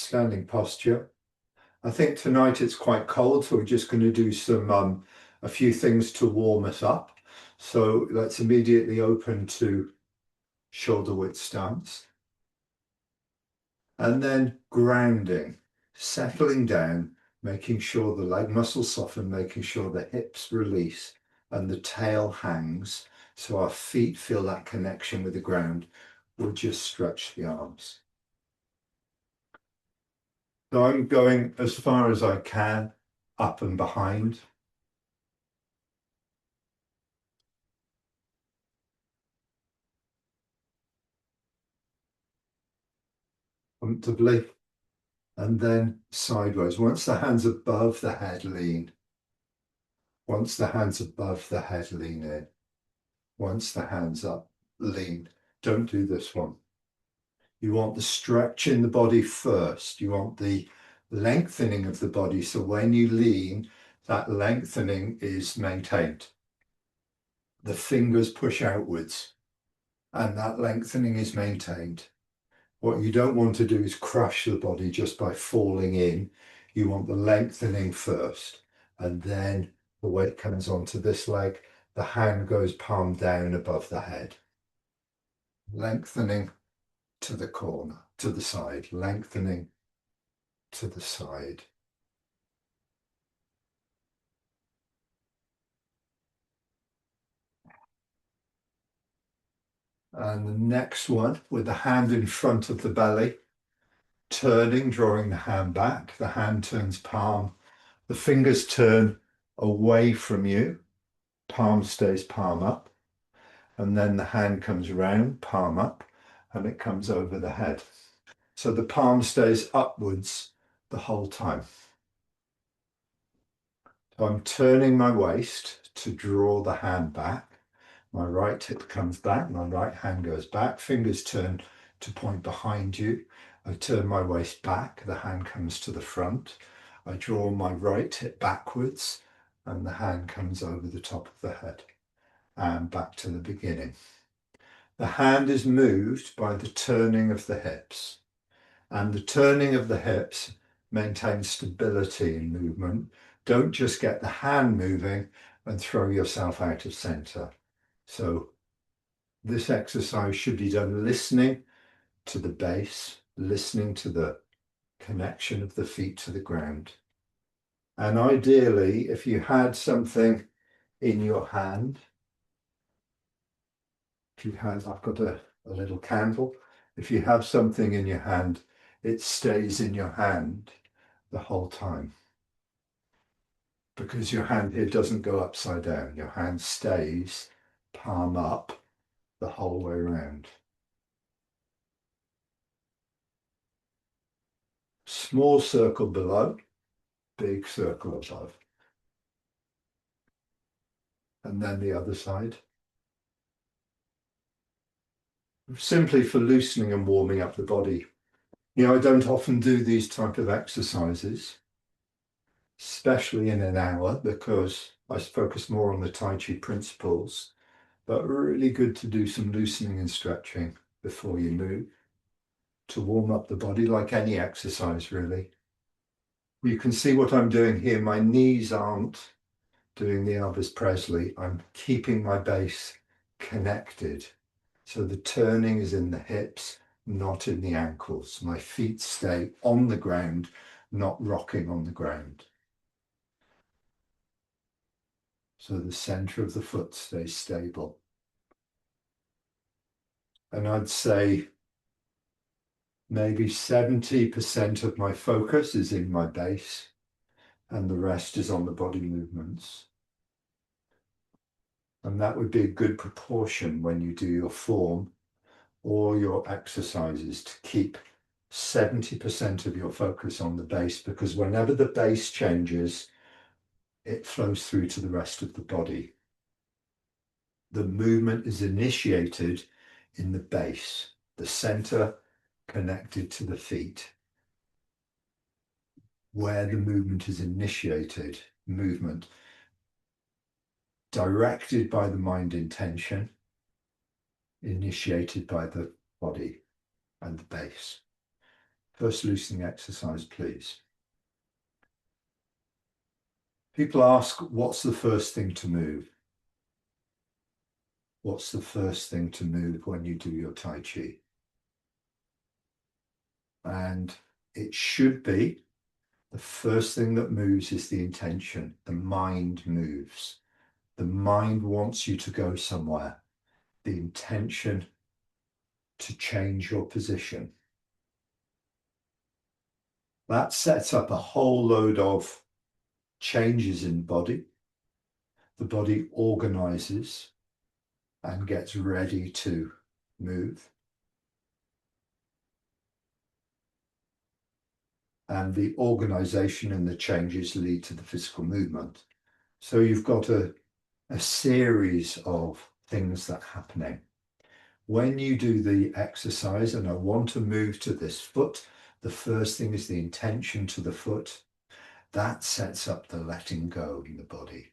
standing posture. I think tonight it's quite cold, so we're just going to do some a few things to warm us up. So let's immediately open to shoulder width stance. And then grounding, settling down, making sure the leg muscles soften, making sure the hips release and the tail hangs, so our feet feel that connection with the ground. We'll just stretch the arms. So I'm going as far as I can, up and behind. Comfortably. And then sideways. Once the hand's above the head, lean. Once the hand's above the head, lean in. Once the hand's up, lean. Don't do this one. You want the stretch in the body first. You want the lengthening of the body. So when you lean, that lengthening is maintained. The fingers push outwards and that lengthening is maintained. What you don't want to do is crush the body just by falling in. You want the lengthening first, and then the weight comes onto this leg. The hand goes palm down above the head. Lengthening to the corner, to the side, lengthening to the side. And the next one, with the hand in front of the belly, turning, drawing the hand back. The hand turns palm. The fingers turn away from you. Palm stays palm up. And then the hand comes round, palm up, and it comes over the head. So the palm stays upwards the whole time. So I'm turning my waist to draw the hand back. My right hip comes back, my right hand goes back, fingers turn to point behind you. I turn my waist back, the hand comes to the front. I draw my right hip backwards and the hand comes over the top of the head and back to the beginning. The hand is moved by the turning of the hips, and the turning of the hips maintains stability in movement. Don't just get the hand moving and throw yourself out of center. So this exercise should be done listening to the base, listening to the connection of the feet to the ground. And ideally, if you had something in your hand, I've got a little candle. If you have something in your hand, it stays in your hand the whole time. Because your hand here doesn't go upside down. Your hand stays palm up the whole way around. Small circle below, big circle above. And then the other side. Simply for loosening and warming up the body. You know, I don't often do these type of exercises, especially in an hour, because I focus more on the Taiji principles, but really good to do some loosening and stretching before you move, to warm up the body like any exercise, really. You can see what I'm doing here. My knees aren't doing the Elvis Presley. I'm keeping my base connected. So the turning is in the hips, not in the ankles. My feet stay on the ground, not rocking on the ground. So the center of the foot stays stable. And I'd say maybe 70% of my focus is in my base and the rest is on the body movements. And that would be a good proportion when you do your form or your exercises, to keep 70% of your focus on the base, because whenever the base changes, it flows through to the rest of the body. The movement is initiated in the base, the center connected to the feet. Where the movement is initiated, movement directed by the mind intention, initiated by the body and the base. First loosening exercise, please. People ask, what's the first thing to move? What's the first thing to move when you do your Tai Chi? And it should be the first thing that moves is the intention. The mind moves. The mind wants you to go somewhere. The intention to change your position. That sets up a whole load of changes in the body. The body organizes and gets ready to move. And the organization and the changes lead to the physical movement. So you've got a series of things that are happening. When you do the exercise, and I want to move to this foot, the first thing is the intention to the foot. That sets up the letting go in the body.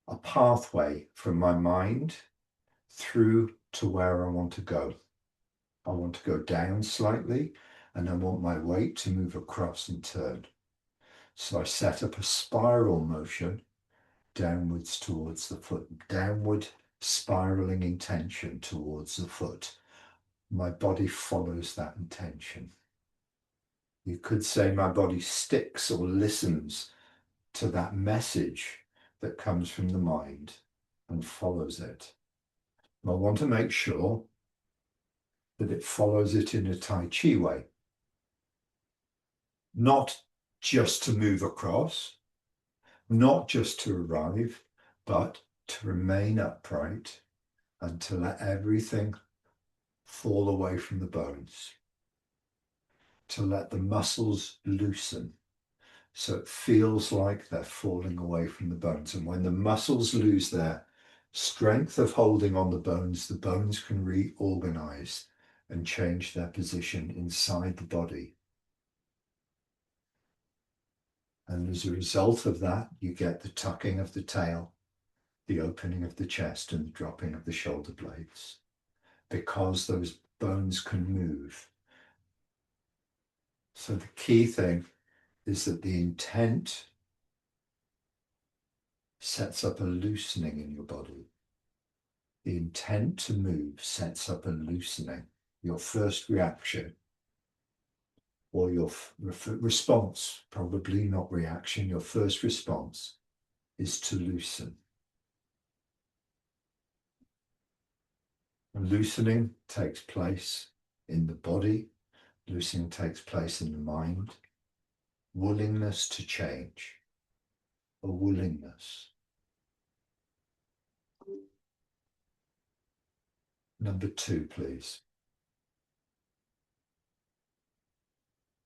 A pathway from my mind through to where I want to go. I want to go down slightly, and I want my weight to move across and turn. So I set up a spiral motion downwards towards the foot, downward spiraling intention towards the foot. My body follows that intention. You could say my body sticks or listens to that message that comes from the mind and follows it. I want to make sure that it follows it in a Tai Chi way. Not just to move across, not just to arrive, but to remain upright and to let everything fall away from the bones. To let the muscles loosen. So it feels like they're falling away from the bones. And when the muscles lose their strength of holding on the bones can reorganize and change their position inside the body. And as a result of that, you get the tucking of the tail, the opening of the chest, and the dropping of the shoulder blades, because those bones can move. So the key thing is that the intent sets up a loosening in your body. The intent to move sets up a loosening. Your first reaction, or your response, probably not reaction, your first response is to loosen. And loosening takes place in the body, loosening takes place in the mind. Willingness to change, a willingness. Number 2, please.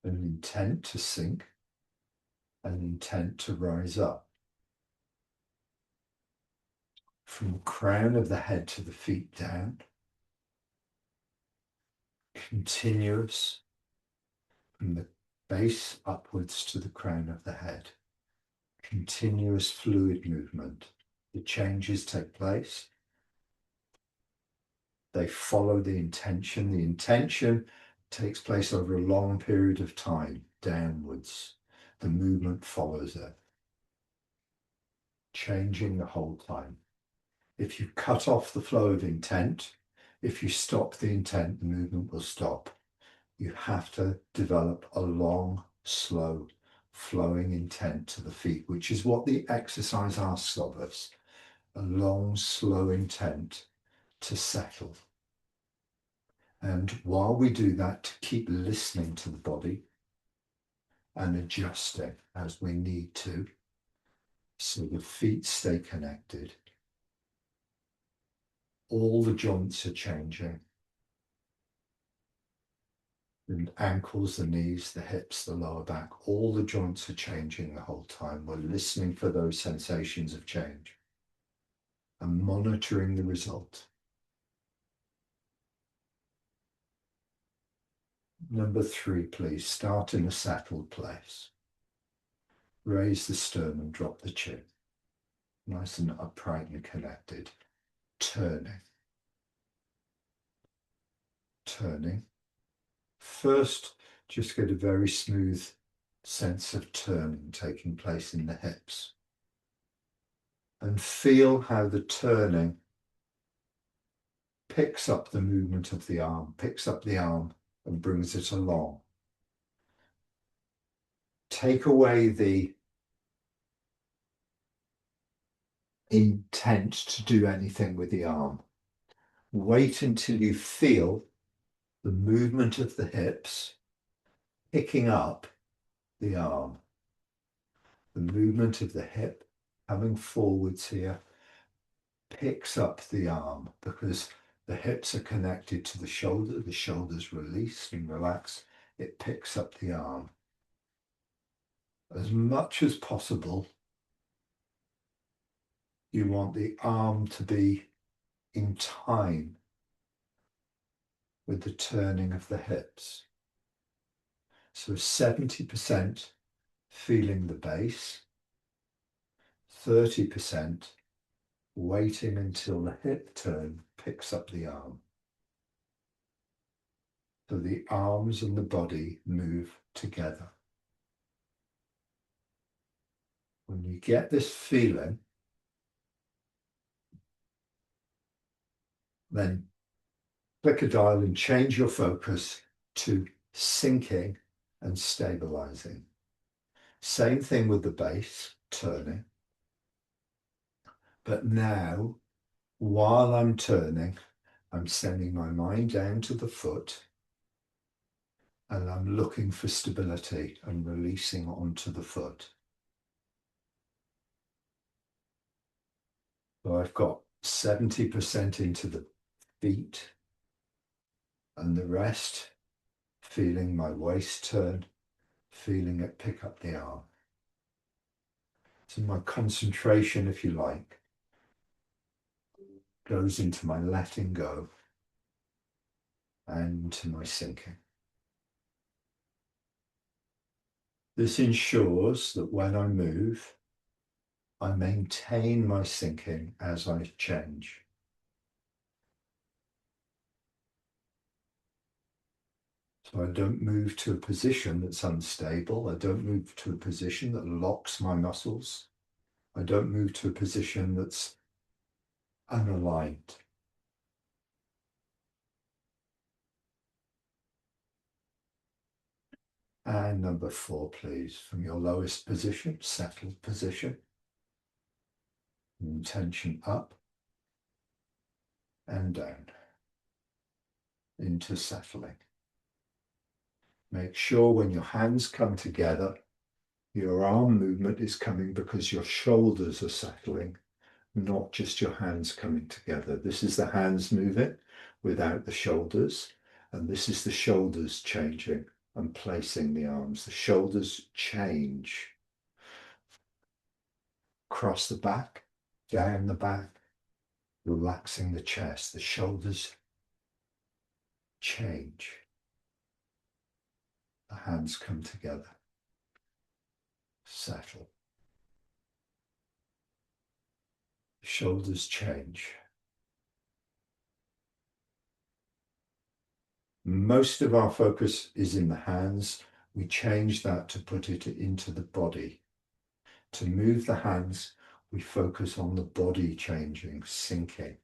An intent to sink, an intent to rise up. From the crown of the head to the feet down, continuous from the base upwards to the crown of the head. Continuous fluid movement. The changes take place. They follow the intention. The intention takes place over a long period of time, downwards. The movement follows it, changing the whole time. If you cut off the flow of intent, if you stop the intent, the movement will stop. You have to develop a long, slow, flowing intent to the feet, which is what the exercise asks of us. A long, slow intent to settle. And while we do that, to keep listening to the body and adjusting as we need to, so the feet stay connected. All the joints are changing. The ankles, the knees, the hips, the lower back, all the joints are changing the whole time. We're listening for those sensations of change and monitoring the result. Number 3, please. Start in a settled place. Raise the sternum, drop the chin. Nice and upright and connected. Turning. Turning. First, just get a very smooth sense of turning taking place in the hips. And feel how the turning picks up the movement of the arm, picks up the arm and brings it along. Take away the intent to do anything with the arm. Wait until you feel the movement of the hips picking up the arm. The movement of the hip coming forwards here picks up the arm because the hips are connected to the shoulders release and relax, it picks up the arm. As much as possible, you want the arm to be in time with the turning of the hips. So 70% feeling the base, 30% waiting until the hip turn picks up the arm. So the arms and the body move together. When you get this feeling, then click a dial and change your focus to sinking and stabilizing. Same thing with the base, turning. But now, while I'm turning, I'm sending my mind down to the foot and I'm looking for stability and releasing onto the foot. So I've got 70% into the feet and the rest feeling my waist turn, feeling it pick up the arm. So my concentration, if you like, goes into my letting go and to my sinking. This ensures that when I move, I maintain my sinking as I change. So I don't move to a position that's unstable. I don't move to a position that locks my muscles. I don't move to a position that's unaligned. And number 4, please, from your lowest position, settled position. Intention up and down into settling. Make sure when your hands come together, your arm movement is coming because your shoulders are settling, not just your hands coming together. This is the hands moving without the shoulders, and this is the shoulders changing and placing the arms. The shoulders change across the back, down the back, relaxing the chest. The shoulders change. The hands come together. Settle. The shoulders change. Most of our focus is in the hands. We change that to put it into the body. To move the hands, we focus on the body changing, sinking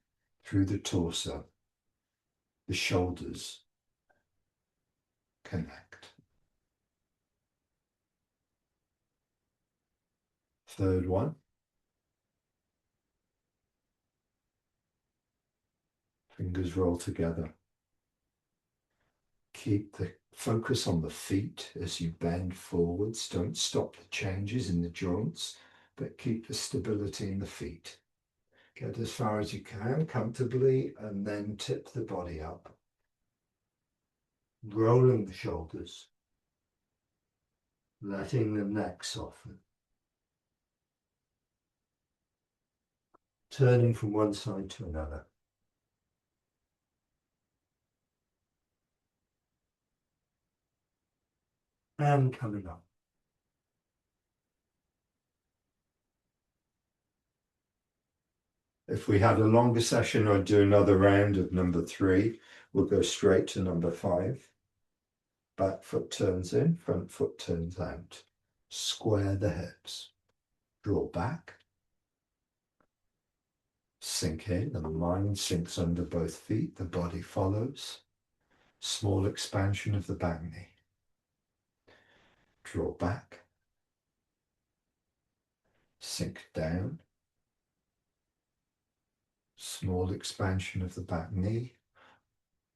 through the torso. The shoulders connect. Third one. Fingers roll together. Keep the focus on the feet as you bend forwards. Don't stop the changes in the joints, but keep the stability in the feet. Get as far as you can comfortably and then tip the body up. Rolling the shoulders. Letting the neck soften. Turning from one side to another. And coming up. If we had a longer session, I'd do another round of number 3. We'll go straight to number 5. Back foot turns in, front foot turns out. Square the hips. Draw back. Sink in, the mind sinks under both feet, the body follows. Small expansion of the back knee. Draw back. Sink down. Small expansion of the back knee.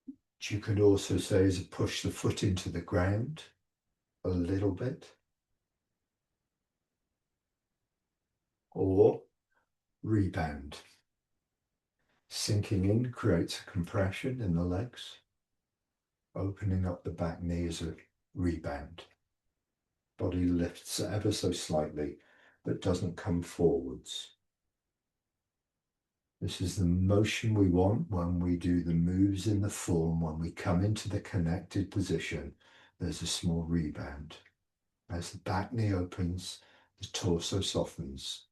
Which you could also say is push the foot into the ground a little bit. Or rebound. Sinking in creates a compression in the legs. Opening up the back knee is a rebound. Body lifts ever so slightly, but doesn't come forwards. This is the motion we want when we do the moves in the form. When we come into the connected position, there's a small rebound. As the back knee opens, the torso softens,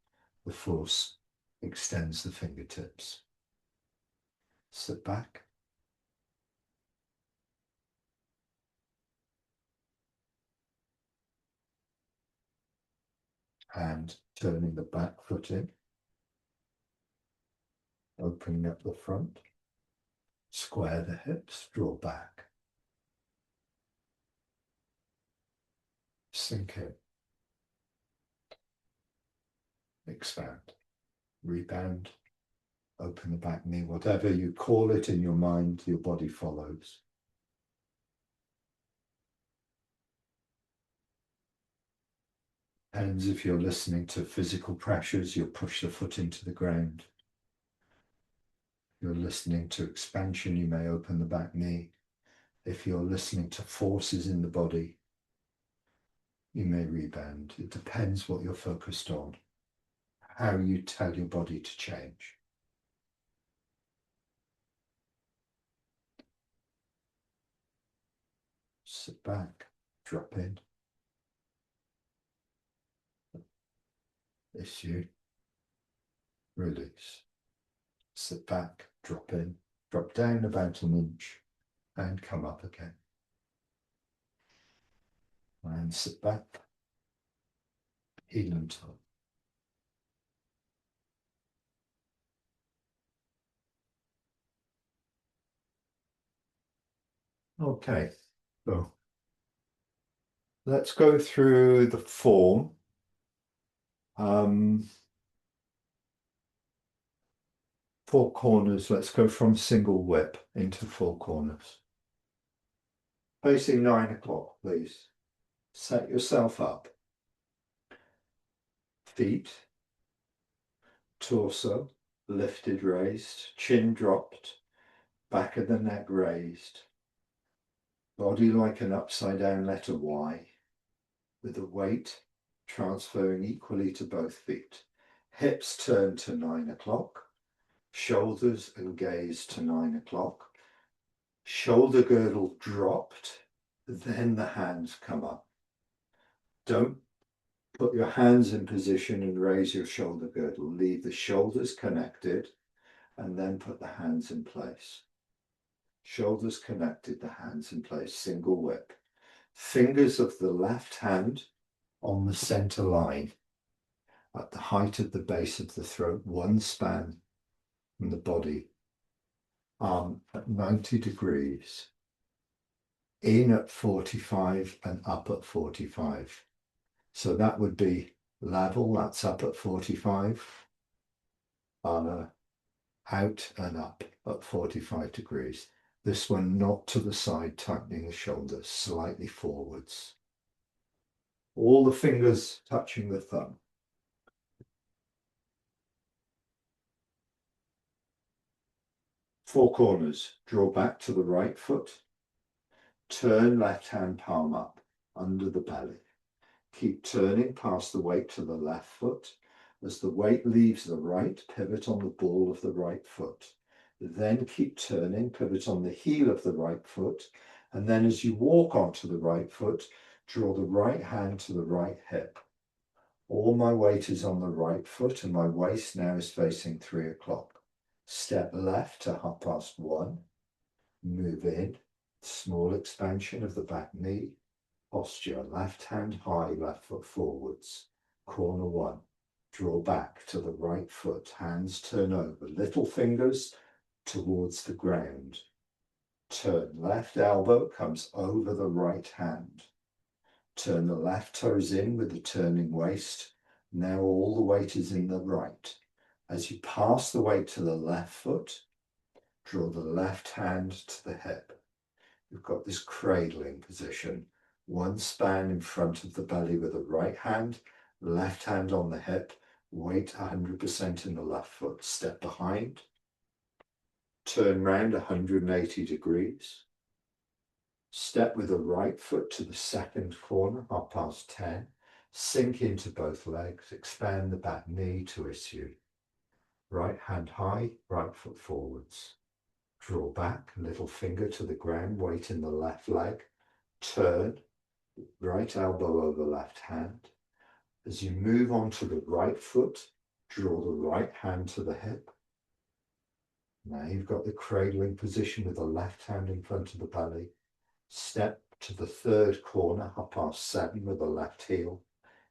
the force extends the fingertips. Sit back. And turning the back foot in. Opening up the front. Square the hips, draw back. Sink in. Expand. Rebound. Open the back knee. Whatever you call it in your mind, your body follows. Depends if you're listening to physical pressures, you'll push the foot into the ground. If you're listening to expansion, you may open the back knee. If you're listening to forces in the body, you may rebound. It depends what you're focused on, how you tell your body to change. Sit back, drop in. Issue, release. Sit back, drop in, drop down about an inch and come up again. And sit back, heel and toe. Okay, so let's go through the form. Four corners, let's go from single whip into four corners. Facing 9 o'clock, please. Set yourself up. Feet, torso, lifted, raised, chin dropped, back of the neck raised. Body like an upside down letter Y, with the weight transferring equally to both feet. Hips turned to 9 o'clock. Shoulders and gaze to 9 o'clock. Shoulder girdle dropped, then the hands come up. Don't put your hands in position and raise your shoulder girdle. Leave the shoulders connected and then put the hands in place. Shoulders connected, the hands in place, single whip. Fingers of the left hand on the center line at the height of the base of the throat, one span from the body. Arm at 90 degrees, in at 45 and up at 45. So that would be level, that's up at 45, out and up at 45 degrees. This one not to the side, tightening the shoulders, slightly forwards. All the fingers touching the thumb. Four corners, draw back to the right foot. Turn left hand palm up, under the belly. Keep turning past the weight to the left foot. As the weight leaves the right, pivot on the ball of the right foot. Then keep turning, pivot on the heel of the right foot. And then as you walk onto the right foot, draw the right hand to the right hip. All my weight is on the right foot and my waist now is facing 3 o'clock. Step left to 1:30. Move in. Small expansion of the back knee. Posture, left hand high, left foot forwards. Corner 1. Draw back to the right foot, hands turn over, little fingers towards the ground. Turn, left elbow comes over the right hand. Turn the left toes in with the turning waist. Now all the weight is in the right. As you pass the weight to the left foot, draw the left hand to the hip. You've got this cradling position. One span in front of the belly with the right hand, left hand on the hip, weight 100% in the left foot. Step behind, turn round 180 degrees. Step with the right foot to the second corner, 10. Sink into both legs, expand the back knee to issue. Right hand high, right foot forwards. Draw back, little finger to the ground, weight in the left leg. Turn, right elbow over left hand. As you move on to the right foot, draw the right hand to the hip. Now you've got the cradling position with the left hand in front of the belly. Step to the third corner, 7 with the left heel,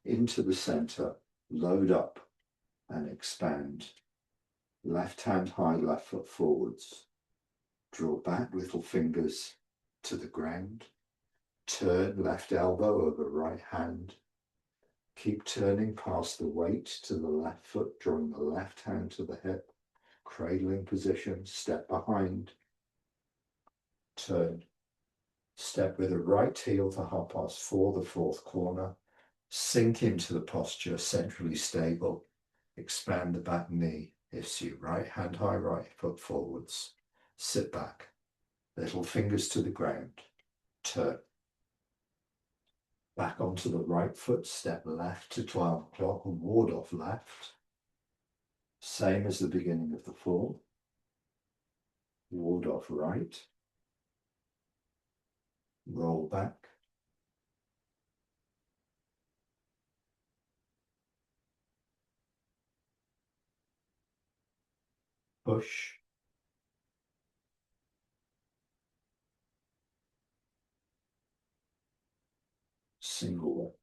into the center, load up and expand. Left hand high, left foot forwards. Draw back, little fingers to the ground. Turn, left elbow over right hand. Keep turning past the weight to the left foot, drawing the left hand to the hip. Cradling position, step behind. Turn. Step with the right heel to 4, the fourth corner. Sink into the posture, centrally stable. Expand the back knee. Issue, right hand high, right foot forwards. Sit back. Little fingers to the ground. Turn. Back onto the right foot, step left to 12 o'clock and ward off left. Same as the beginning of the form. Ward off right. Roll back. Push. Single whip.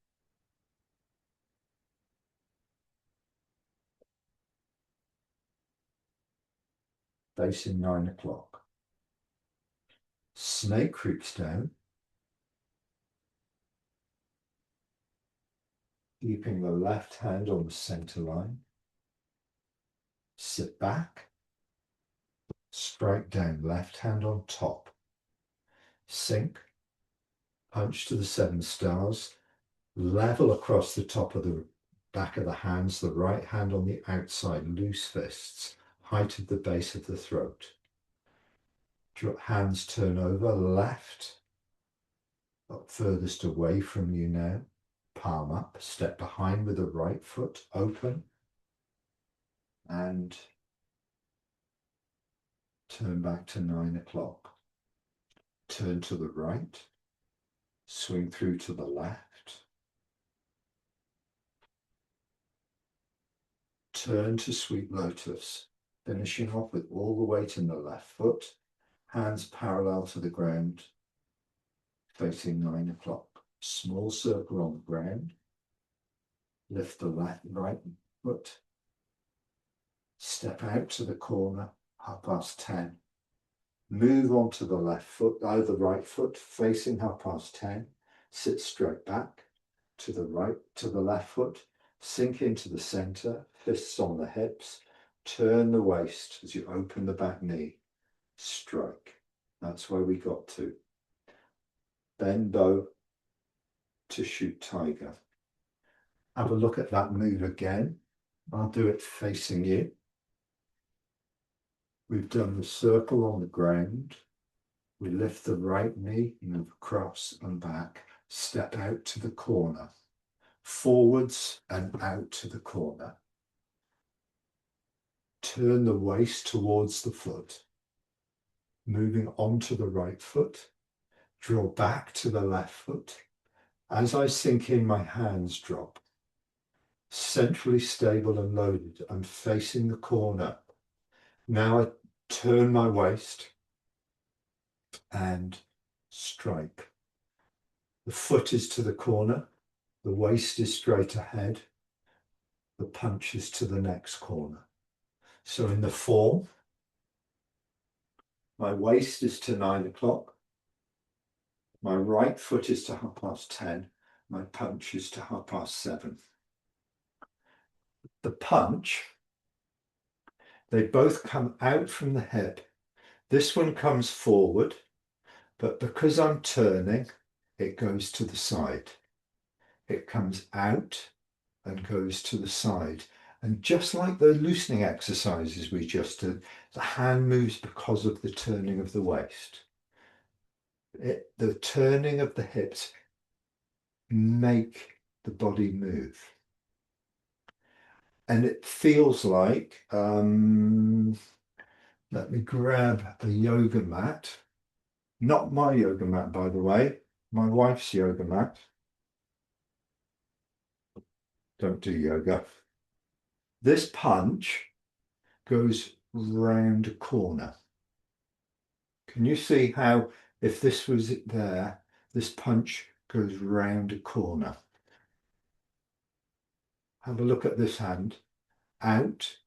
Facing 9 o'clock. Snake creeps down. Keeping the left hand on the center line. Sit back. Strike down, left hand on top. Sink. Punch to the 7 stars. Level across the top of the back of the hands, the right hand on the outside, loose fists, height of the base of the throat. Hands turn over, left, up furthest away from you now, palm up, step behind with the right foot, open, and turn back to 9 o'clock. Turn to the right, swing through to the left, turn to sweet lotus, finishing off with all the weight in the left foot, hands parallel to the ground, facing 9 o'clock. Small circle on the ground, lift the right foot, step out to the corner, 10. Move on to the left foot, the right foot, facing 10. Sit straight back to the right, to the left foot, sink into the center, fists on the hips, turn the waist as you open the back knee, strike. That's where we got to. Bend bow to shoot tiger. Have a look at that move again. I'll do it facing you. We've done the circle on the ground. We lift the right knee, move across and back, step out to the corner, forwards and out to the corner. Turn the waist towards the foot, moving onto the right foot, draw back to the left foot. As I sink in, my hands drop. Centrally stable and loaded, I'm facing the corner. Now I turn my waist and strike. The foot is to the corner, the waist is straight ahead, the punch is to the next corner. So in the form, my waist is to 9 o'clock, my right foot is to 10:30, my punch is to 7:30. The punch, they both come out from the hip. This one comes forward, but because I'm turning, it goes to the side. It comes out and goes to the side. And just like the loosening exercises we just did, the hand moves because of the turning of the waist. The turning of the hips make the body move. And it feels like, let me grab a yoga mat. Not my yoga mat, by the way, my wife's yoga mat. Don't do yoga. This punch goes round a corner. Can you see how, if this was it there, this punch goes round a corner? Have a look at this hand. Out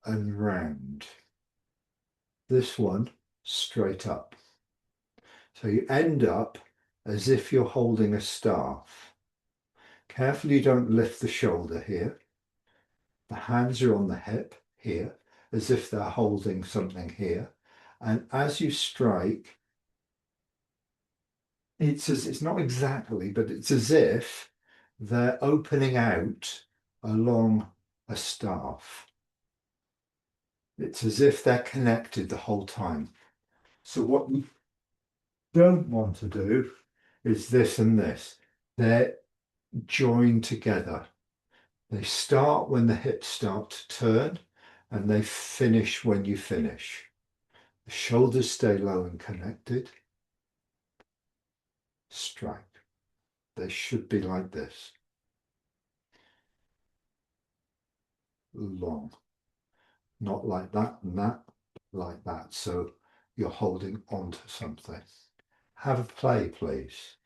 and round. This one straight up. So you end up as if you're holding a staff. Carefully don't lift the shoulder here. The hands are on the hip here, as if they're holding something here. And as you strike, it's not exactly, but it's as if they're opening out along a staff. It's as if they're connected the whole time. So what we don't want to do is this and this. They're joined together. They start when the hips start to turn and they finish when you finish. The shoulders stay low and connected. Strike. They should be like this. Long. Not like that and that, like that. So you're holding onto something. Have a play, please.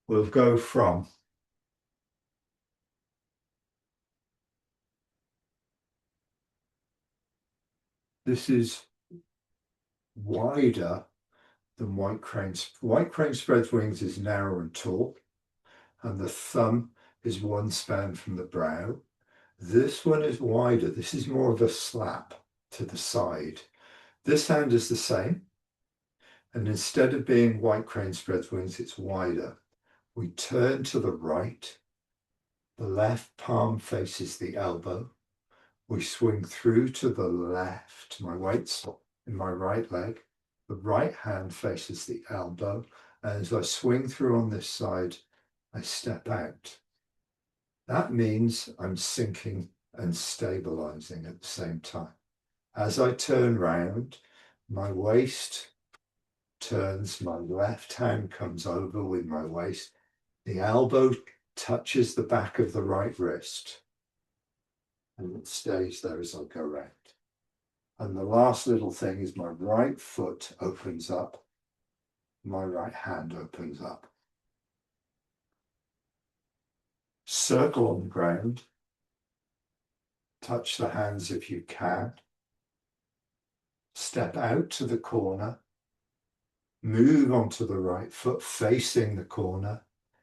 We'll go from this is wider than white crane. White crane spreads wings is narrow and tall, and the thumb is one span from the brow. This one is wider. This is more of a slap to the side. This hand is the same, and instead of being white crane spreads wings, it's wider. We turn to the right. The left palm faces the elbow. We swing through to the left. My weight's in my right leg. The right hand faces the elbow. And as I swing through on this side, I step out. That means I'm sinking and stabilizing at the same time. As I turn round, my waist turns, my left hand comes over with my waist. The elbow touches the back of the right wrist. And it stays there as I go round. And the last little thing is my right foot opens up, my right hand opens up. Circle on the ground, touch the hands if you can, step out to the corner, move onto the right foot facing the corner,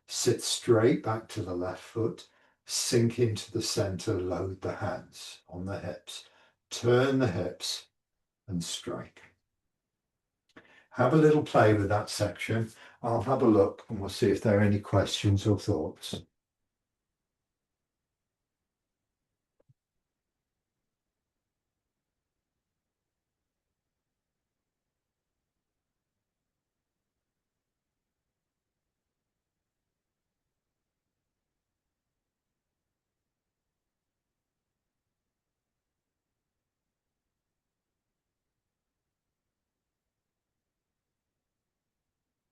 sit straight back to the left foot, sink into the center, load the hands on the hips, turn the hips and strike. Have a little play with that section. I'll have a look and we'll see if there are any questions or thoughts.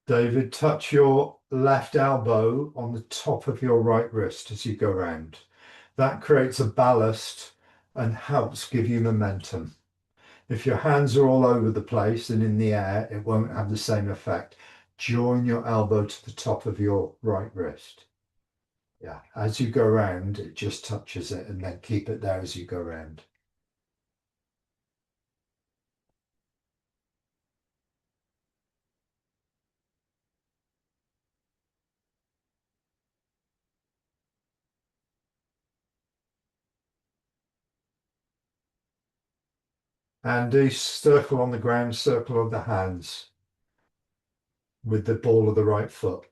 David, touch your left elbow on the top of your right wrist as you go round. That creates a ballast and helps give you momentum. If your hands are all over the place and in the air, it won't have the same effect. Join your elbow to the top of your right wrist. Yeah, as you go round, it just touches it, and then keep it there as you go round. And do circle on the ground, circle of the hands with the ball of the right foot.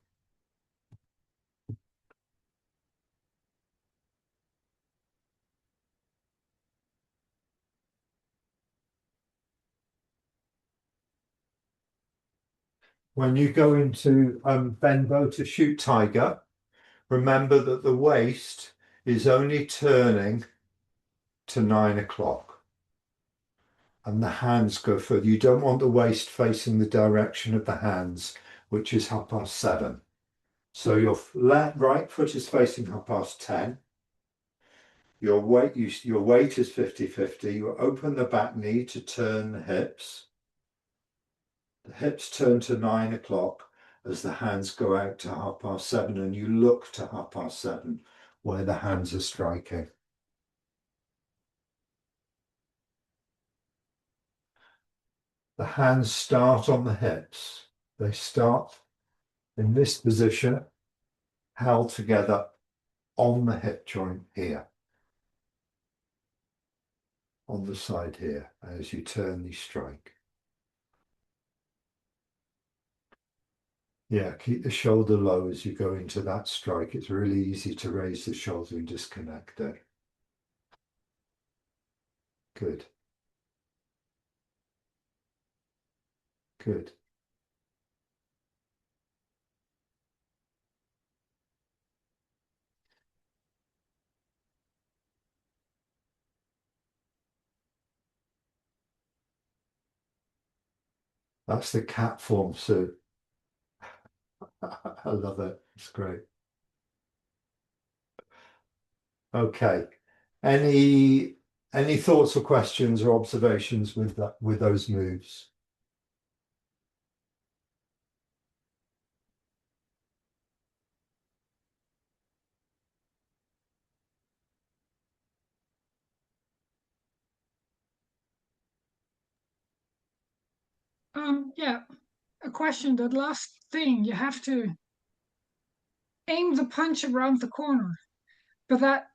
When you go into bend bow to shoot tiger, remember that the waist is only turning to 9 o'clock and the hands go further. You don't want the waist facing the direction of the hands, which is 7:30. So your right foot is facing 10:30. Your weight is 50-50. You open the back knee to turn the hips. The hips turn to 9 o'clock as the hands go out to 7:30, and you look to 7:30 where the hands are striking. The hands start on the hips. They start in this position, held together on the hip joint here, on the side here, as you turn the strike. Yeah, keep the shoulder low as you go into that strike. It's really easy to raise the shoulder and disconnect it. Good. Good. That's the cat form, Sue. I love it. It's great. Okay. Any thoughts or questions or observations with those moves? Yeah, a question. That last thing, you have to aim the punch around the corner, but that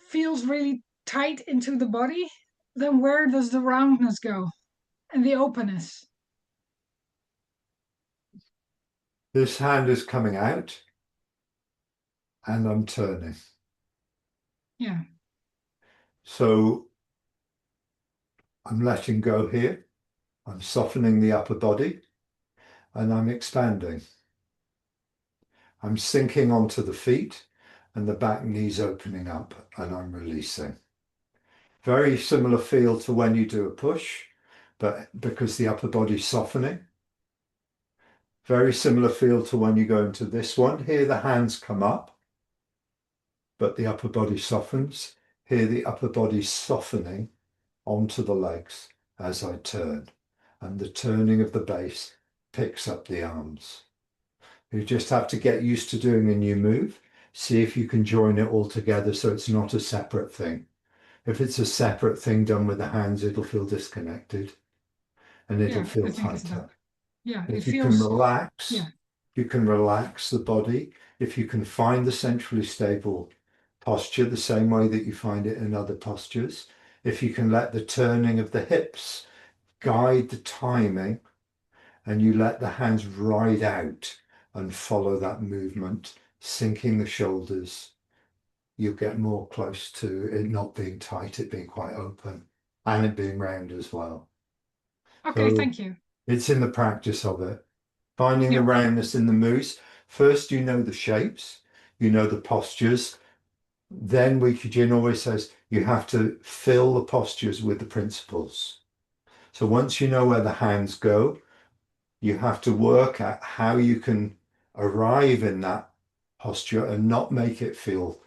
feels really tight into the body. Then where does the roundness go and the openness? This hand is coming out and I'm turning. Yeah. So I'm letting go here. I'm softening the upper body and I'm expanding. I'm sinking onto the feet and the back knees opening up and I'm releasing. Very similar feel to when you do a push, but because the upper body's softening. Very similar feel to when you go into this one. Here the hands come up, but the upper body softens. Here the upper body's softening onto the legs as I turn. And the turning of the base picks up the arms. You just have to get used to doing a new move. See if you can join it all together so it's not a separate thing. If it's a separate thing done with the hands, it'll feel disconnected and it'll Yeah, I feel think it's tighter. that. Yeah, it If you can feels, relax, yeah, you can relax the body. If you can find the centrally stable posture the same way that you find it in other postures, if you can let the turning of the hips guide the timing and you let the hands ride out and follow that movement, sinking the shoulders, you'll get more close to it not being tight, it being quite open and it being round as well. okay, So thank you. it's in the practice of it. Finding the Yeah, roundness in the moves. First, you know the shapes, you know the postures. Then Weiki Jin always says you have to fill the postures with the principles. So once you know where the hands go, you have to work at how you can arrive in that posture and not make it feel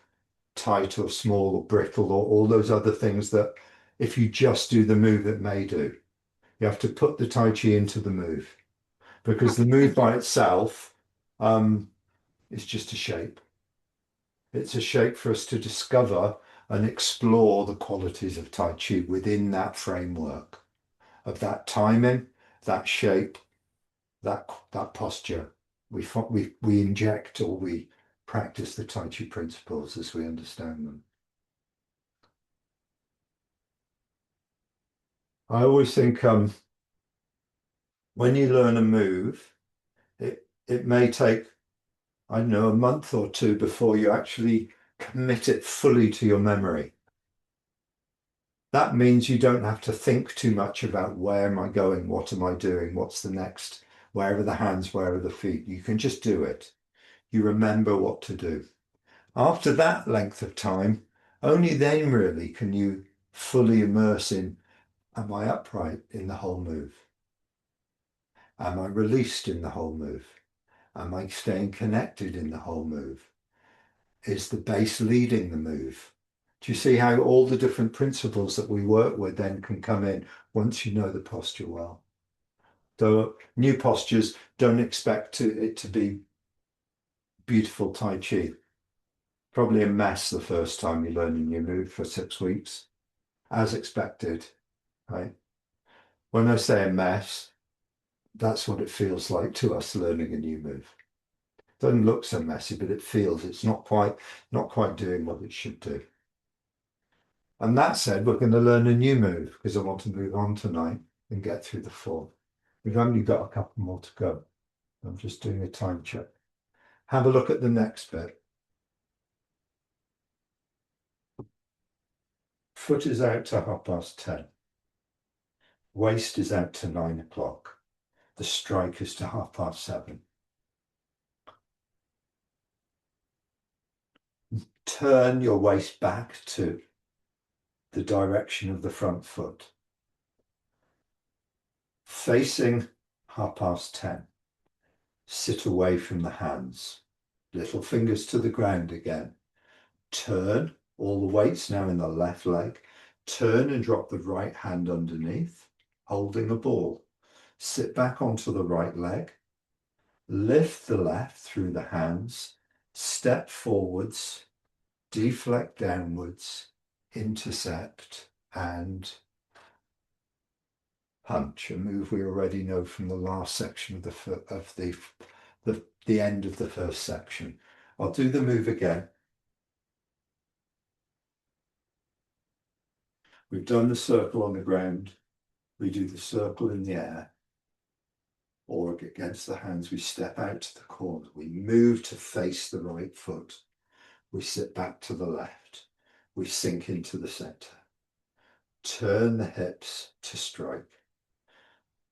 tight or small or brittle or all those other things that if you just do the move, it may do. You have to put the Tai Chi into the move, because the move by itself is just a shape. It's a shape for us to discover and explore the qualities of Tai Chi within that framework of that timing, that shape, that posture. We inject, or we practice the Tai Chi principles as we understand them. I always think when you learn a move, it may take, I don't know, a month or two before you actually commit it fully to your memory. That means you don't have to think too much about where am I going, what am I doing, what's the next, where are the hands, where are the feet. You can just do it. You remember what to do. After that length of time, only then really can you fully immerse in, am I upright in the whole move? Am I released in the whole move? Am I staying connected in the whole move? Is the base leading the move? Do you see how all the different principles that we work with then can come in once you know the posture well? So new postures, don't expect it to be beautiful Tai Chi. Probably a mess the first time you learn a new move for 6 weeks, as expected, right? When I say a mess, that's what it feels like to us learning a new move. Doesn't look so messy, but it feels it's not quite doing what it should do. And that said, we're going to learn a new move because I want to move on tonight and get through the 4. We've only got a couple more to go. I'm just doing a time check. Have a look at the next bit. Foot is out to 10:30. Waist is out to 9 o'clock. The strike is to 7:30. Turn your waist back to the direction of the front foot. Facing 10:30. Sit away from the hands. Little fingers to the ground again. Turn, all the weight's now in the left leg. Turn and drop the right hand underneath, holding a ball. Sit back onto the right leg. Lift the left through the hands. Step forwards. Deflect downwards. Intercept and punch, a move we already know from the last section of the end of the first section. I'll do the move again. We've done the circle on the ground. We do the circle in the air, or against the hands. We step out to the corner. We move to face the right foot. We sit back to the left. We sink into the center. Turn the hips to strike.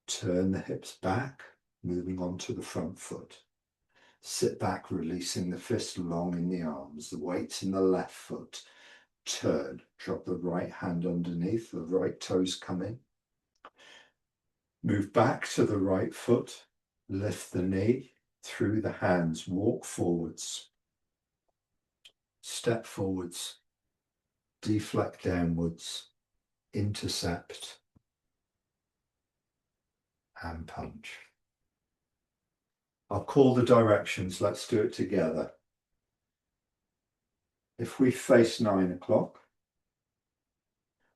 Turn the hips back, moving on to the front foot. Sit back, releasing the fist long in the arms. The weight's in the left foot. Turn, drop the right hand underneath, the right toes come in. Move back to the right foot, lift the knee through the hands, walk forwards, step forwards, deflect downwards, intercept and punch. I'll call the directions, let's do it together. If we face 9 o'clock,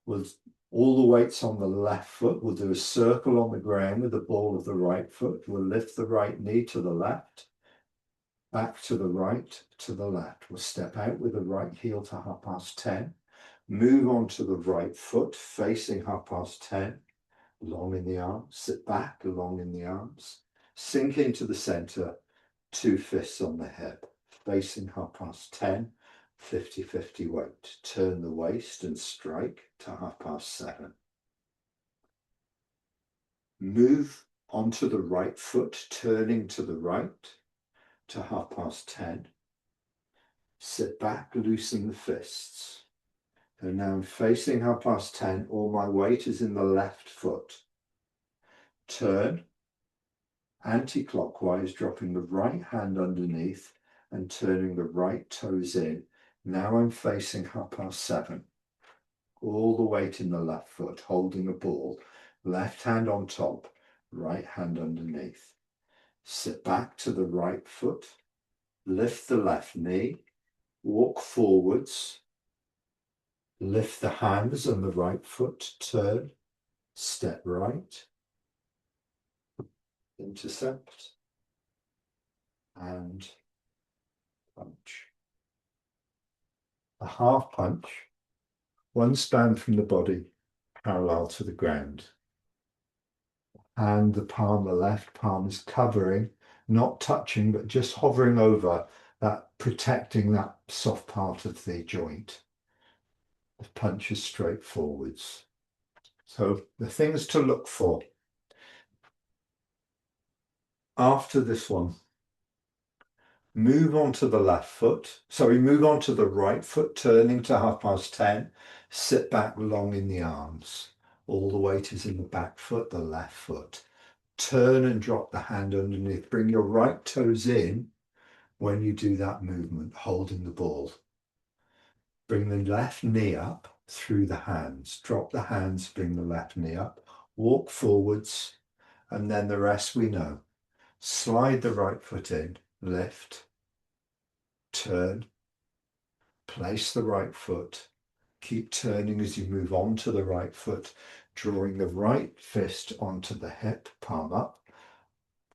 all the weight's on the left foot. We'll do a circle on the ground with the ball of the right foot. We'll lift the right knee to the left, back to the right, to the left. We'll step out with the right heel to 10:30. Move on to the right foot, facing 10:30, long in the arms. Sit back, long in the arms. Sink into the center, 2 fists on the hip, facing 10:30. 50-50 weight. Turn the waist and strike to 7:30. Move onto the right foot, turning to the right to 10:30. Sit back, loosen the fists. So now I'm facing 10:30. All my weight is in the left foot. Turn, anti-clockwise, dropping the right hand underneath and turning the right toes in. Now I'm facing 7:30. All the weight in the left foot, holding a ball. Left hand on top, right hand underneath. Sit back to the right foot, lift the left knee, walk forwards, lift the hands on the right foot, turn, step right, intercept, and punch. A half punch, one span from the body, parallel to the ground. And the palm, the left palm is covering, not touching, but just hovering over that, protecting that soft part of the joint. The punch is straight forwards. So the things to look for after this one, move on to the left foot. Sorry, move on to the right foot, turning to 10:30. Sit back long in the arms. All the weight is in the back foot, the left foot. Turn and drop the hand underneath. Bring your right toes in when you do that movement, holding the ball. Bring the left knee up through the hands. Drop the hands, bring the left knee up. Walk forwards, and then the rest we know. Slide the right foot in, lift, turn, place the right foot. Keep turning as you move on to the right foot, drawing the right fist onto the hip, palm up,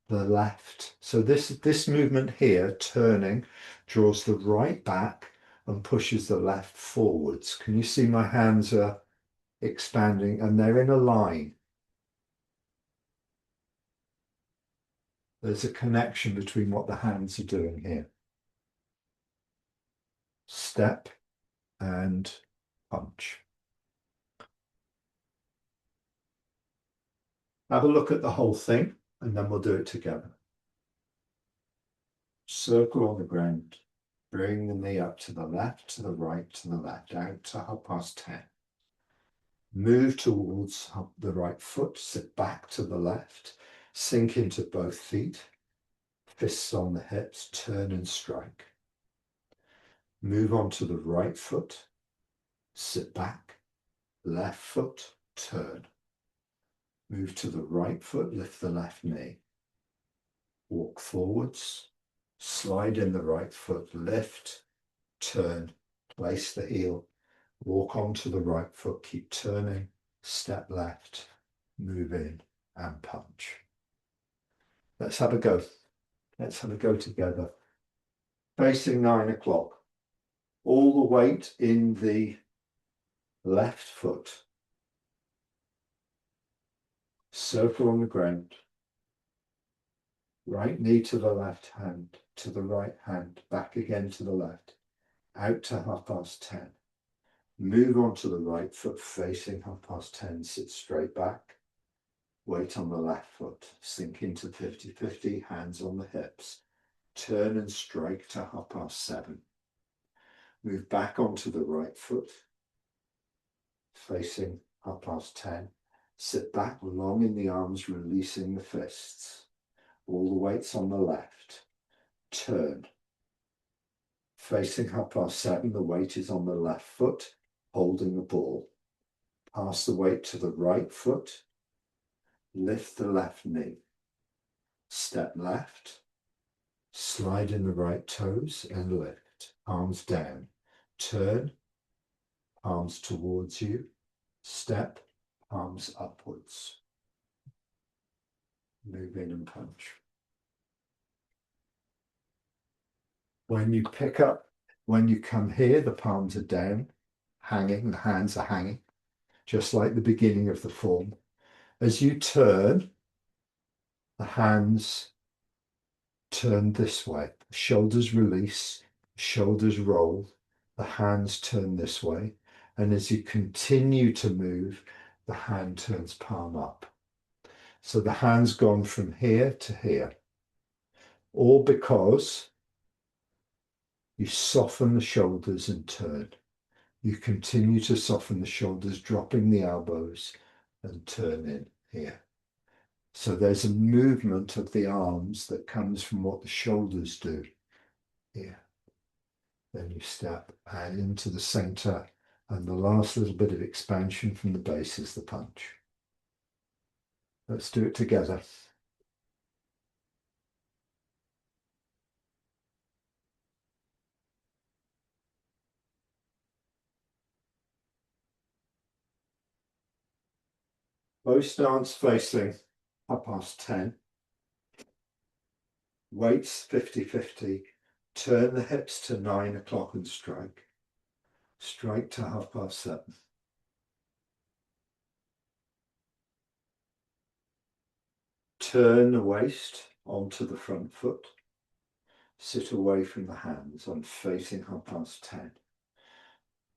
the left. So this movement here, turning, draws the right back and pushes the left forwards. Can you see my hands are expanding and they're in a line? There's a connection between what the hands are doing here. Step and punch. Have a look at the whole thing and then we'll do it together. Circle on the ground. Bring the knee up to the left, to the right, to the left, out to 10:30. Move towards the right foot, sit back to the left, sink into both feet, fists on the hips, turn and strike. Move on to the right foot, sit back, left foot, turn. Move to the right foot, lift the left knee. Walk forwards, slide in the right foot, lift, turn, place the heel, walk onto the right foot, keep turning, step left, move in and punch. Let's have a go. Let's have a go together. Facing 9 o'clock. All the weight in the left foot. Circle on the ground. Right knee to the left hand, to the right hand, back again to the left, out to 10:30. Move on to the right foot, facing 10:30, sit straight back. Weight on the left foot, sink into 50-50, hands on the hips. Turn and strike to 7:30. Move back onto the right foot, facing 10:30. Sit back long in the arms, releasing the fists. All the weight's on the left. Turn. Facing 7:30, the weight is on the left foot, holding the ball. Pass the weight to the right foot. Lift the left knee. Step left. Slide in the right toes and lift. Arms down. Turn. Palms towards you. Step. Palms upwards. Move in and punch. When you pick up, when you come here, the palms are down, hanging, the hands are hanging, just like the beginning of the form. As you turn, the hands turn this way, shoulders release, shoulders roll, the hands turn this way, and as you continue to move, the hand turns palm up. So the hand's gone from here to here, all because you soften the shoulders and turn. You continue to soften the shoulders, dropping the elbows and turn in here. So there's a movement of the arms that comes from what the shoulders do here. Then you step and into the center, and the last little bit of expansion from the base is the punch. Let's do it together. Bow stance facing 10:30. Weights 50-50. Turn the hips to 9 o'clock and strike. Strike to 7:30. Turn the waist onto the front foot. Sit away from the hands. I'm facing 10:30.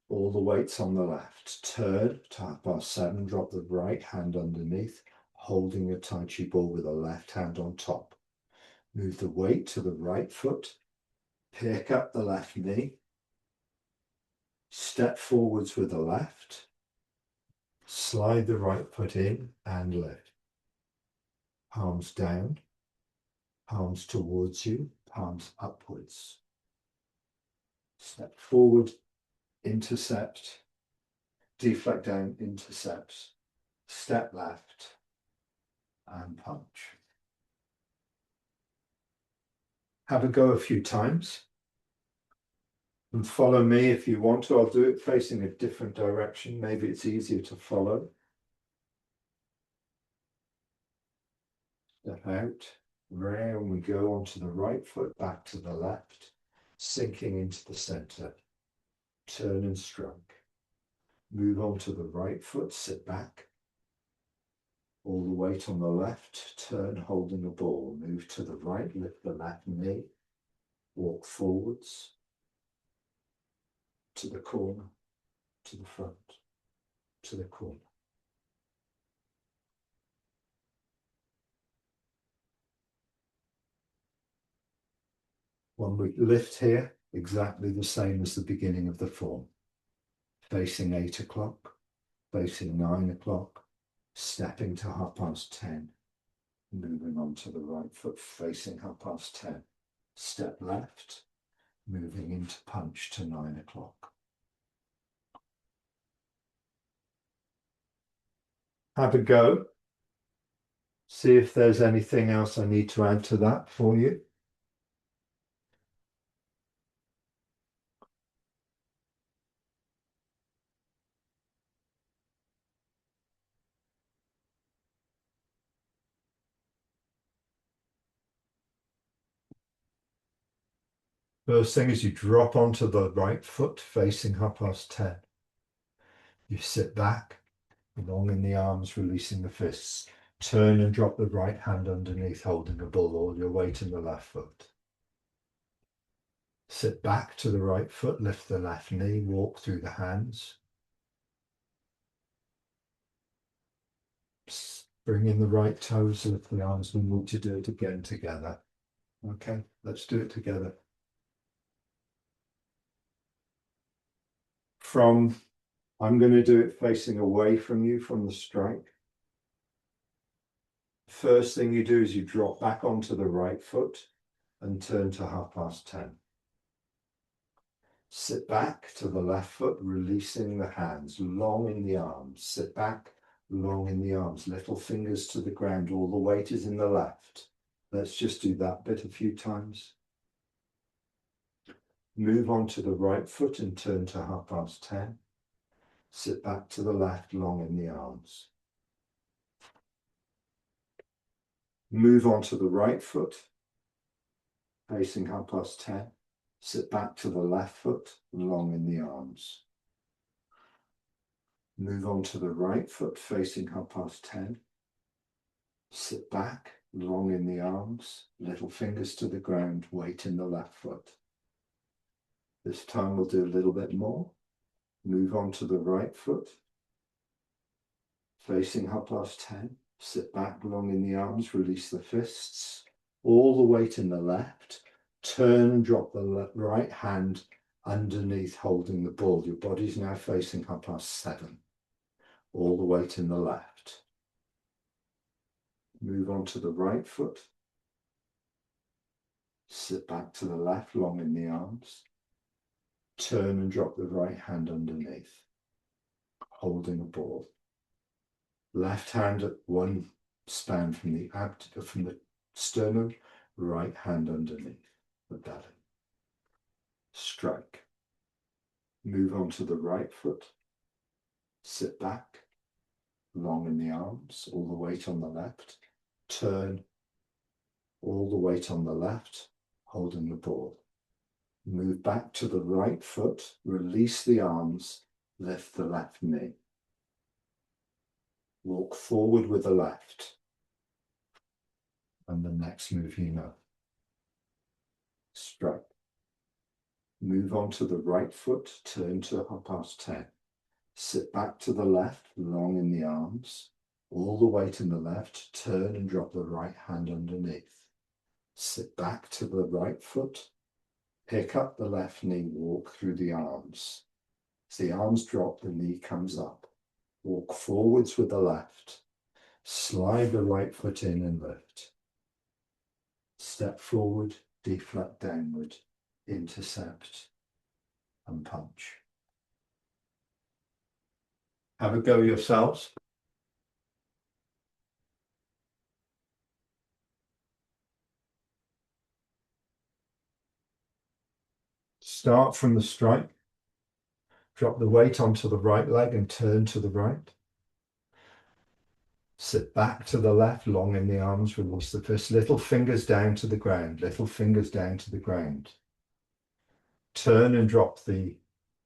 All the weights on the left. Turn to 7:30. Drop the right hand underneath, holding a Taiji ball with the left hand on top. Move the weight to the right foot. Pick up the left knee. Step forwards with the left. Slide the right foot in and lift. Palms down. Palms towards you. Palms upwards. Step forward. Intercept. Deflect down. Intercept. Step left. And punch. Have a go a few times. And follow me if you want to. I'll do it facing a different direction. Maybe it's easier to follow. Step out. Round we go onto the right foot, back to the left, sinking into the center. Turn and strike. Move on to the right foot, sit back. All the weight on the left, turn holding a ball. Move to the right, lift the left knee. Walk forwards. To the corner, to the front, to the corner. When we lift here, exactly the same as the beginning of the form. Facing 8 o'clock, facing 9 o'clock, stepping to 10:30, moving on to the right foot, facing 10:30. Step left, moving into punch to 9 o'clock. Have a go. See if there's anything else I need to add to that for you. First thing is you drop onto the right foot facing 10:30. You sit back, long in the arms, releasing the fists. Turn and drop the right hand underneath, holding a ball, all your weight in the left foot. Sit back to the right foot, lift the left knee, walk through the hands. Bring in the right toes, lift the arms, and move to do it again together. Okay, let's do it together. I'm going to do it facing away from you from the strike. First thing you do is you drop back onto the right foot and turn to 10:30. Sit back to the left foot, releasing the hands, long in the arms. Sit back, long in the arms, little fingers to the ground, all the weight is in the left. Let's just do that bit a few times. Move on to the right foot and turn to 10:30. Sit back to the left, long in the arms. Move on to the right foot, facing 10:30. Sit back to the left foot, long in the arms. Move on to the right foot, facing 10:30. Sit back, long in the arms, little fingers to the ground, weight in the left foot. This time we'll do a little bit more. Move on to the right foot, facing 10:30. Sit back, long in the arms, release the fists, all the weight in the left. Turn and drop the right hand underneath, holding the ball. Your body's now facing 7:30. All the weight in the left. Move on to the right foot. Sit back to the left, long in the arms. Turn and drop the right hand underneath, holding a ball. Left hand at one span from the sternum, right hand underneath the belly. Strike. Move on to the right foot. Sit back, long in the arms, all the weight on the left. Turn, all the weight on the left, holding the ball. Move back to the right foot, release the arms, lift the left knee. Walk forward with the left. And the next move you know. Strike. Move on to the right foot, turn to 10:30. Sit back to the left, long in the arms, all the weight in the left, turn and drop the right hand underneath. Sit back to the right foot, pick up the left knee, walk through the arms. As the arms drop, the knee comes up. Walk forwards with the left, slide the right foot in and lift. Step forward, deflect downward, intercept and punch. Have a go yourselves. Start from the strike. Drop the weight onto the right leg and turn to the right. Sit back to the left, long in the arms, release the fist. Little fingers down to the ground, little fingers down to the ground. Turn and drop the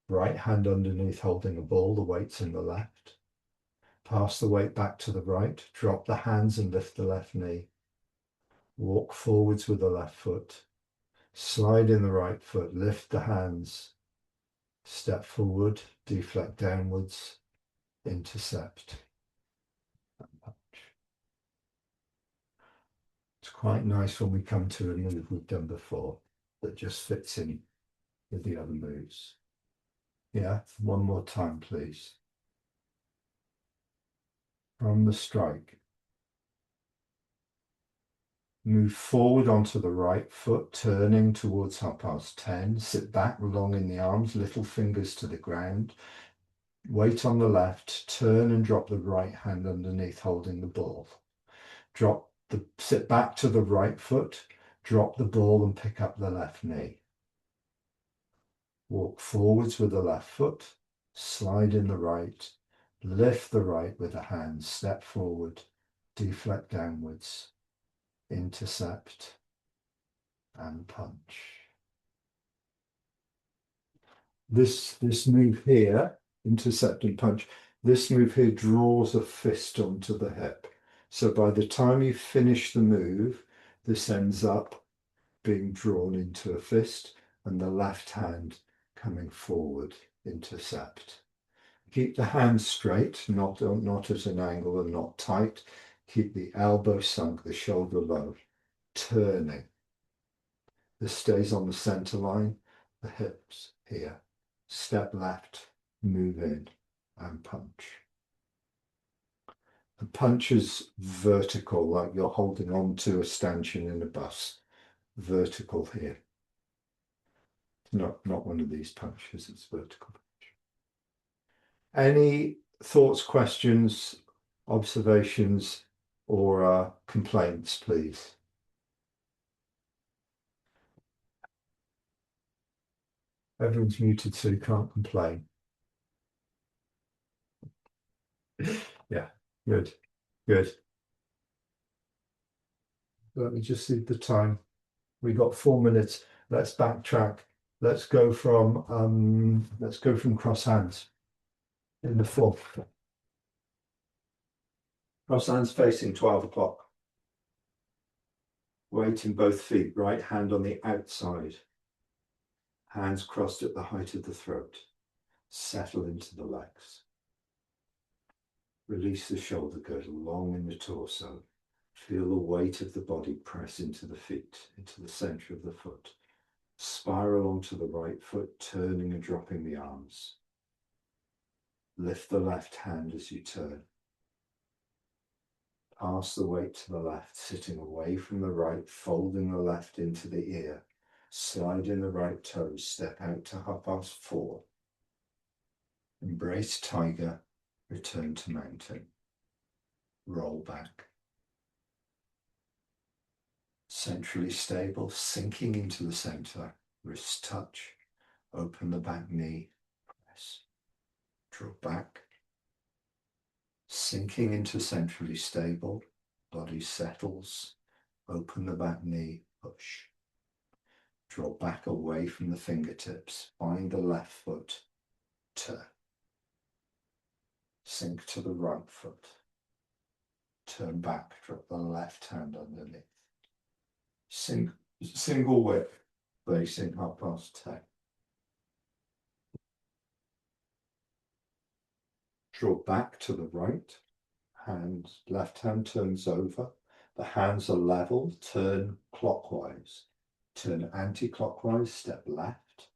right hand underneath, holding a ball, the weight's in the left. Pass the weight back to the right, drop the hands and lift the left knee. Walk forwards with the left foot. Slide in the right foot, lift the hands. Step forward, deflect downwards, intercept. It's quite nice when we come to a move we've done before that just fits in with the other moves. Yeah, one more time, please. From the strike. Move forward onto the right foot, turning towards 10:30. Sit back, long in the arms, little fingers to the ground. Weight on the left, turn and drop the right hand underneath, holding the ball. Sit back to the right foot, drop the ball and pick up the left knee. Walk forwards with the left foot, slide in the right, lift the right with the hands, step forward, deflect downwards, intercept and punch. This move here, intercept and punch, this move here draws a fist onto the hip. So by the time you finish the move, this ends up being drawn into a fist and the left hand coming forward, intercept. Keep the hands straight, not at an angle and not tight. Keep the elbow sunk, the shoulder low, turning. This stays on the center line, the hips here. Step left, move in and punch. The punch is vertical, like you're holding on to a stanchion in a bus. Vertical here. Not one of these punches, it's vertical. Any thoughts, questions, observations, or complaints, please? Everyone's muted, so you can't complain. Yeah, good, good. Let me just see the time. We got 4 minutes. Let's backtrack. Let's go from cross hands in the fourth. Cross hands facing 12 o'clock. Weight in both feet, right hand on the outside. Hands crossed at the height of the throat. Settle into the legs. Release the shoulder girdle long in the torso. Feel the weight of the body press into the feet, into the center of the foot. Spiral onto the right foot, turning and dropping the arms. Lift the left hand as you turn. Pass the weight to the left, sitting away from the right, folding the left into the ear. Slide in the right toes, step out to 4:30. Embrace tiger, return to mountain. Roll back. Centrally stable, sinking into the center, wrist touch, open the back knee, press, draw back, sinking into centrally stable, body settles, open the back knee, push. Draw back away from the fingertips, find the left foot, turn. Sink to the right foot. Turn back, drop the left hand underneath. Single whip, facing 10:30. Draw back to the right, left hand turns over. The hands are level, turn clockwise. Turn anti-clockwise, step left,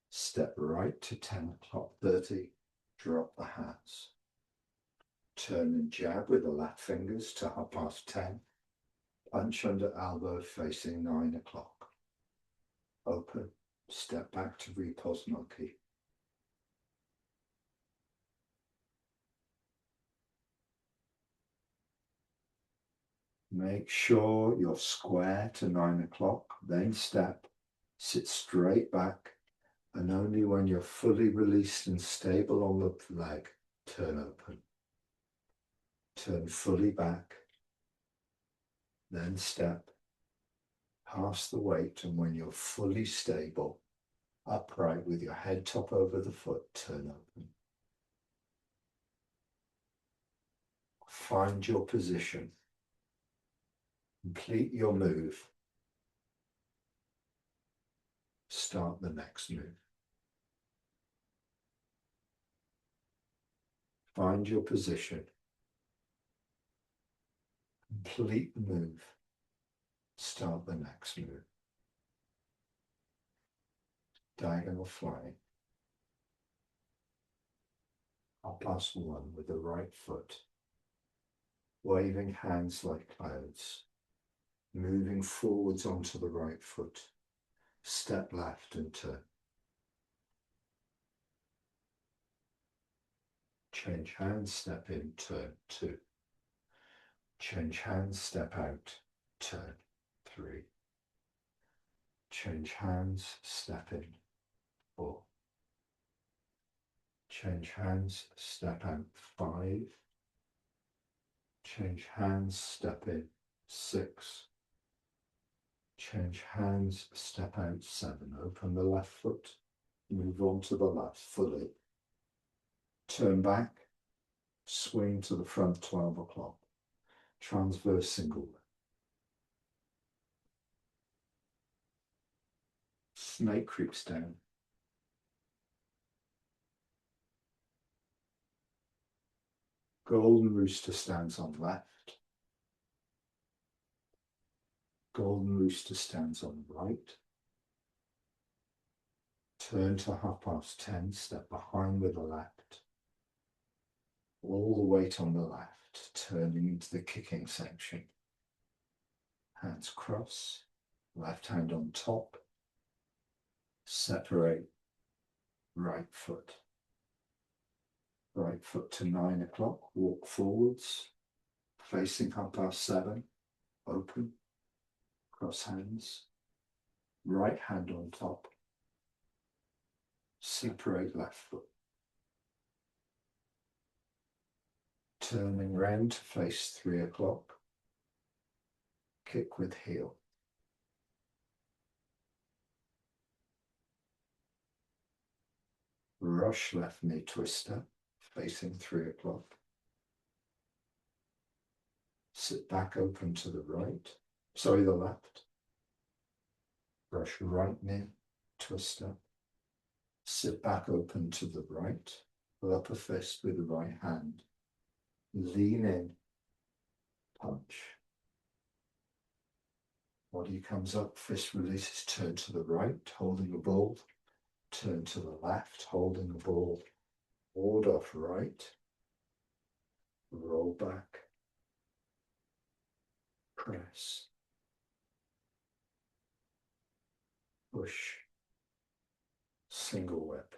step right to 10:30, drop the hands. Turn and jab with the left fingers to 10:30. Punch under elbow facing 9 o'clock. Open, step back to repose monkey. Make sure you're square to 9 o'clock, then step, sit straight back, and only when you're fully released and stable on the leg, turn open. Turn fully back, then step, pass the weight, and when you're fully stable, upright with your head top over the foot, turn open. Find your position. Complete your move. Start the next move. Find your position. Complete the move. Start the next move. Diagonal flying. 1 with the right foot. Waving hands like clouds. Moving forwards onto the right foot. Step left and turn. Change hands, step in, turn 2. Change hands, step out, turn 3. Change hands, step in 4. Change hands, step out 5. Change hands, step in 6. Change hands, step out 7. Open the left foot, move on to the left fully. Turn back, swing to the front 12 o'clock. Transverse single whip. Snake creeps down. Golden rooster stands on left. Golden rooster stands on right. Turn to 10:30, step behind with the left. All the weight on the left, turning into the kicking section. Hands cross, left hand on top. Separate right foot. Right foot to 9 o'clock, walk forwards, facing 7:30, open, cross hands, right hand on top, separate left foot. Turning round to face 3 o'clock, kick with heel. Rush left knee twister, facing 3 o'clock. Sit back open to the right, the left. Brush right knee twister. Sit back open to the right, pull up a fist with the right hand. Lean in, punch. Body comes up, fist releases, turn to the right, holding the ball. Turn to the left, holding the ball. Ward off right. Roll back. Press. Push. Single whip.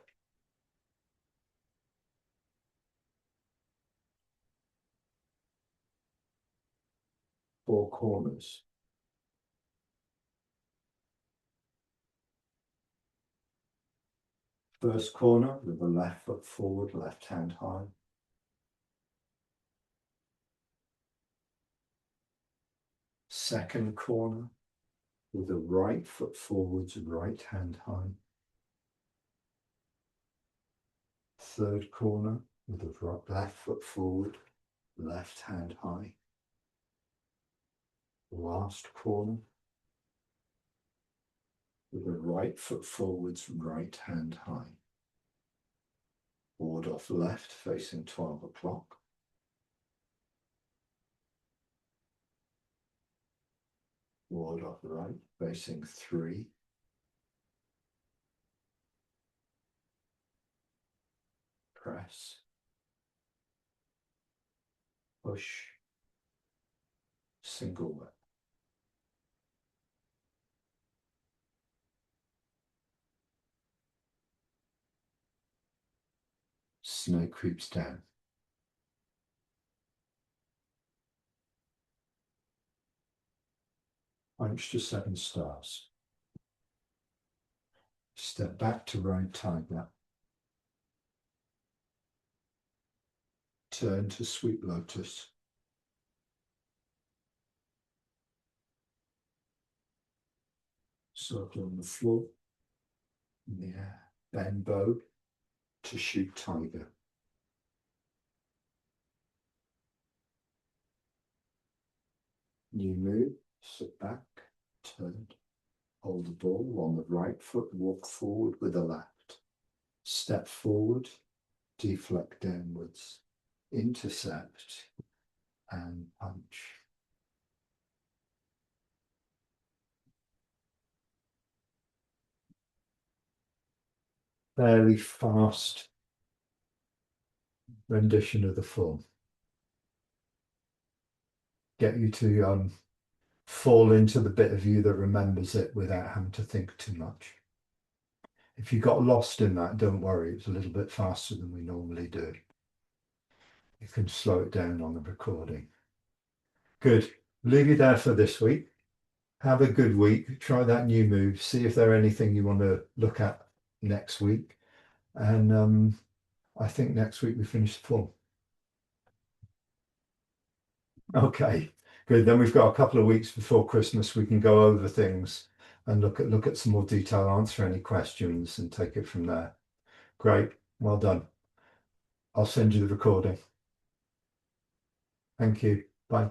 Four corners. First corner with the left foot forward, left hand high. Second corner with the right foot forwards, right hand high. Third corner with the left foot forward, left hand high. Last corner with the right foot forwards, right hand high. Ward off left facing 12 o'clock. Ward off right facing 3. Press. Push. Single whip. Snake creeps down. Punch to 7 stars. Step back to right tiger. Turn to sweet lotus. Circle on the floor. In the air. Bend bow to shoot tiger. New move. Sit back. Turn. Hold the ball on the right foot. Walk forward with the left. Step forward. Deflect downwards. Intercept and punch. Fairly fast rendition of the form. Get you to fall into the bit of you that remembers it without having to think too much. If you got lost in that, don't worry, it's a little bit faster than we normally do. You can slow it down on the recording. Good. Leave you there for this week. Have a good week. Try that new move. See if there's anything you want to look at next week. And I think next week we finish the form. Okay, good. Then we've got a couple of weeks before Christmas. We can go over things and look at some more detail, answer any questions and take it from there. Great. Well done. I'll send you the recording. Thank you. Bye.